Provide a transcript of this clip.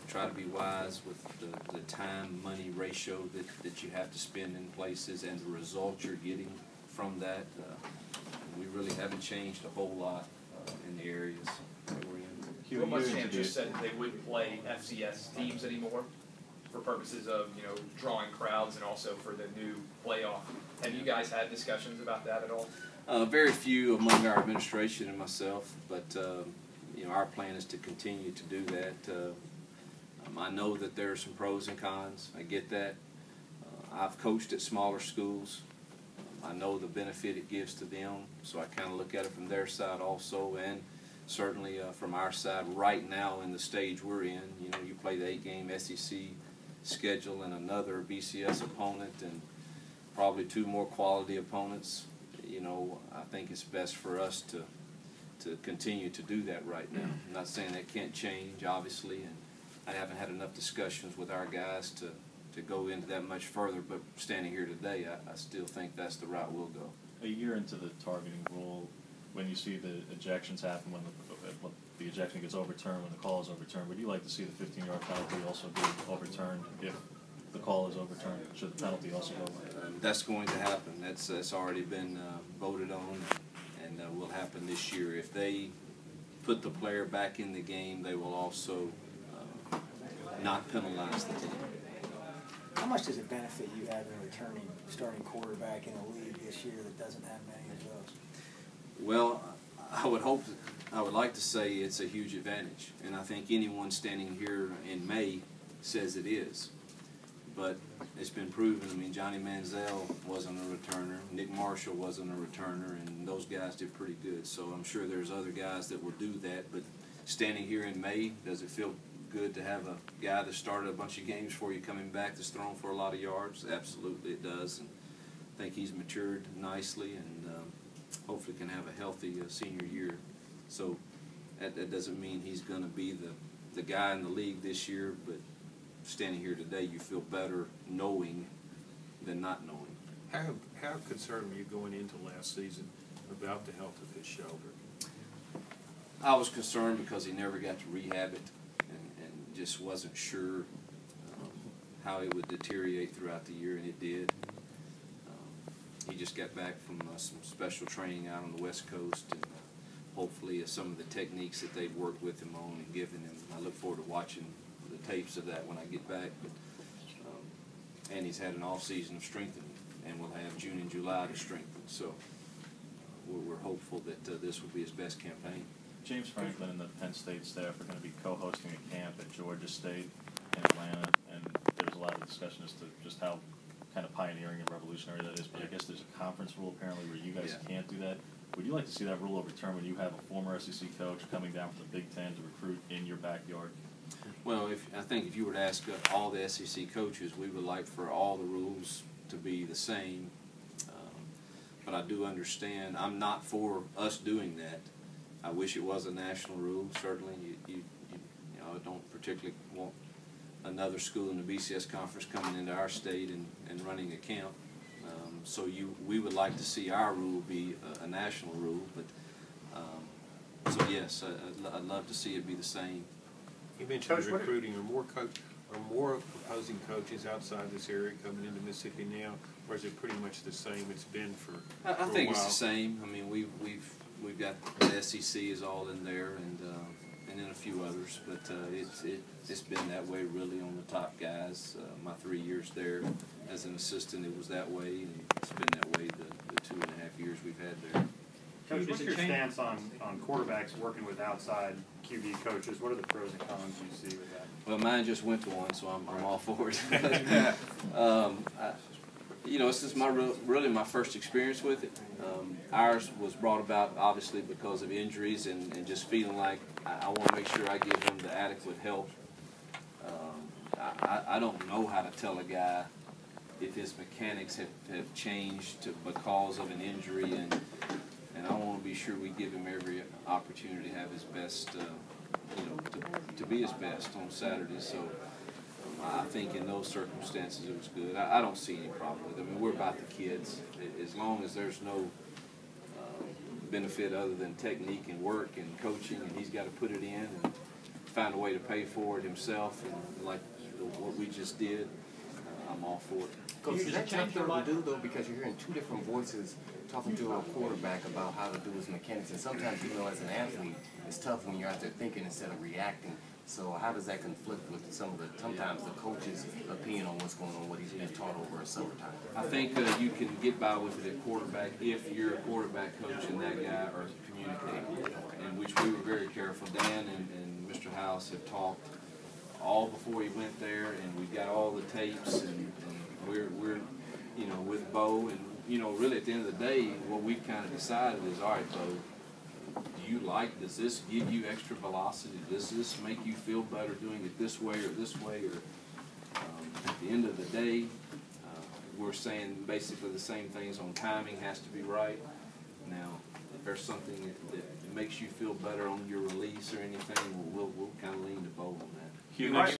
try to be wise with the time-money ratio that you have to spend in places and the results you're getting from that. We really haven't changed a whole lot in the areas that we're in. Wilmot Champ just said that they wouldn't play FCS teams anymore for purposes of, drawing crowds and also for the new playoff. Have you guys had discussions about that at all? Very few among our administration and myself, but our plan is to continue to do that. I know that there are some pros and cons. I get that. I've coached at smaller schools. I know the benefit it gives to them, so I kind of look at it from their side also, and certainly from our side right now in the stage we're in. You play the 8-game SEC schedule and another BCS opponent and probably 2 more quality opponents. I think it's best for us to continue to do that right now. I'm not saying that can't change, obviously, and I haven't had enough discussions with our guys to go into that much further, but standing here today, I still think that's the route we'll go. A year into the targeting rule, when you see the ejections happen, when the ejection gets overturned, when the call is overturned, would you like to see the 15-yard penalty also be overturned if the call is overturned? Should the penalty also go away? That's going to happen. That's already been voted on, and will happen this year. If they put the player back in the game, they will also not penalize the team. How much does it benefit you having a returning starting quarterback in a league this year that doesn't have many of those? Well, I would like to say it's a huge advantage, and I think anyone standing here in May says it is. But it's been proven. I mean, Johnny Manziel wasn't a returner, Nick Marshall wasn't a returner, and those guys did pretty good. So I'm sure there's other guys that will do that. But standing here in May, does it feel good to have a guy that started a bunch of games for you coming back that's thrown for a lot of yards? Absolutely it does, and I think he's matured nicely and hopefully can have a healthy senior year. So that doesn't mean he's going to be the guy in the league this year, but standing here today, you feel better knowing than not knowing. How concerned were you going into last season about the health of his shoulder? I was concerned because he never got to rehab it and just wasn't sure how it would deteriorate throughout the year, and it did. He just got back from some special training out on the West Coast, and hopefully some of the techniques that they've worked with him on and given him. I look forward to watching the tapes of that when I get back. But and he's had an off season of strengthening, and we'll have June and July to strengthen. So we're hopeful that this will be his best campaign. James Franklin and the Penn State staff are going to be co-hosting a camp at Georgia State in Atlanta, and there's a lot of discussion as to just how kind of pioneering and revolutionary that is. But I guess there's a conference rule apparently where you guys can't do that. Would you like to see that rule overturned when you have a former SEC coach coming down from the Big Ten to recruit in your backyard? Well, I think if you were to ask all the SEC coaches, we would like for all the rules to be the same. But I do understand. I'm not for us doing that. I wish it was a national rule. Certainly, you don't particularly want another school in the BCS conference coming into our state and running a camp. So we would like to see our rule be a national rule. But so yes, I'd love to see it be the same. You mentioned recruiting. Are more opposing coaches outside this area coming into Mississippi now, or is it pretty much the same it's been for I a think while? It's the same. I mean, we've got the SEC is all in there, and then a few others, but it's been that way really on the top guys. My 3 years there as an assistant, it was that way, and it's been that way the 2.5 years we've had there. Coach, what's your stance on quarterbacks working with outside QB coaches? What are the pros and cons you see with that? Well, mine just went to one, so I'm all for it. This is really my first experience with it. Ours was brought about obviously because of injuries and just feeling like I want to make sure I give him the adequate help. I don't know how to tell a guy if his mechanics have changed because of an injury, and I want to be sure we give him every opportunity to have his best, to be his best on Saturday. So I think in those circumstances it was good. I don't see any problem with it. I mean, we're about the kids. As long as there's no benefit other than technique and work and coaching, and he's got to put it in. And find a way to pay for it himself, and like what we just did, I'm all for it. Coach, is that tough to do though, because you're hearing two different voices talking to a quarterback about how to do his mechanics, and sometimes, you know, as an athlete, it's tough when you're out there thinking instead of reacting. So how does that conflict with sometimes the coach's opinion on what's going on, what he's been taught over a summertime? I think you can get by with it at quarterback if you're a quarterback coach and that guy are communicating, in which we were very careful. Dan and Mr. House have talked all before he went there, and we've got all the tapes, and we're you know, with Bo, and you know, really at the end of the day, what we've kind of decided is, all right, Bo, do you like, does this give you extra velocity? Does this make you feel better doing it this way or this way? Or at the end of the day, we're saying basically the same things on timing has to be right. Now, if there's something that makes you feel better on your release or anything, we'll kind of lean to Bo on that. Hugh, next